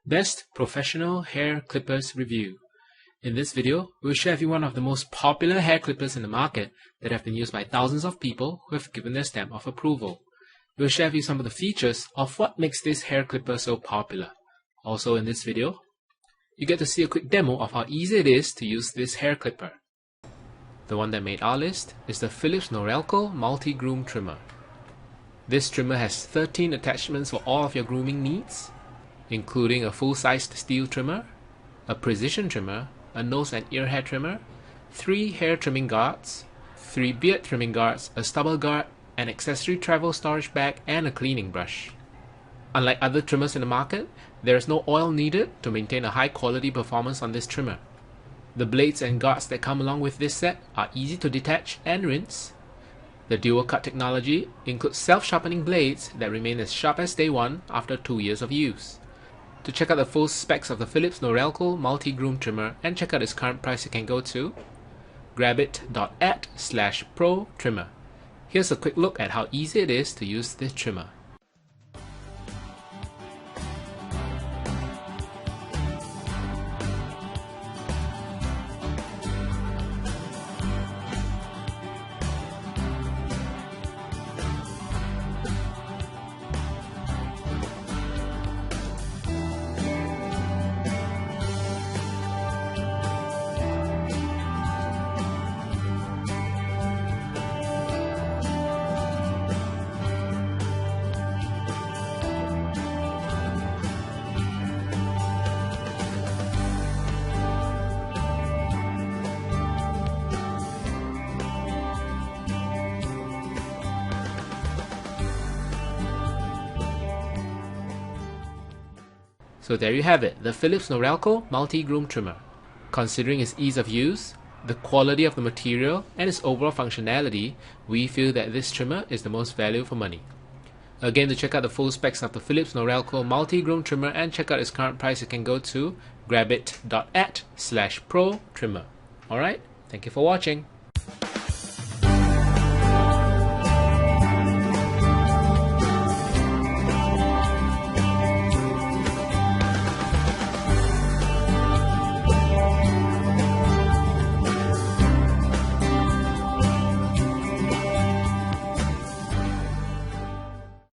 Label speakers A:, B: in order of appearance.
A: Best Professional Hair Clippers Review. In this video, we'll share with you one of the most popular hair clippers in the market that have been used by thousands of people who have given their stamp of approval. We'll share with you some of the features of what makes this hair clipper so popular. Also in this video, you get to see a quick demo of how easy it is to use this hair clipper. The one that made our list is the Philips Norelco Multi-Groom Trimmer. This trimmer has 13 attachments for all of your grooming needs, including a full-sized steel trimmer, a precision trimmer, a nose and ear hair trimmer, 3 hair trimming guards, 3 beard trimming guards, a stubble guard, an accessory travel storage bag, and a cleaning brush. Unlike other trimmers in the market, there is no oil needed to maintain a high quality performance on this trimmer. The blades and guards that come along with this set are easy to detach and rinse. The DualCut technology includes self-sharpening blades that remain as sharp as day one after 2 years of use. To check out the full specs of the Philips Norelco Multi-Groom Trimmer and check out its current price, you can go to grabit.at/pro trimmer. Here's a quick look at how easy it is to use this trimmer. So there you have it, the Philips Norelco Multi-Groom Trimmer. Considering its ease of use, the quality of the material, and its overall functionality, we feel that this trimmer is the most value for money. Again, to check out the full specs of the Philips Norelco Multi-Groom Trimmer and check out its current price, you can go to grabit.at/pro trimmer. Alright, thank you for watching.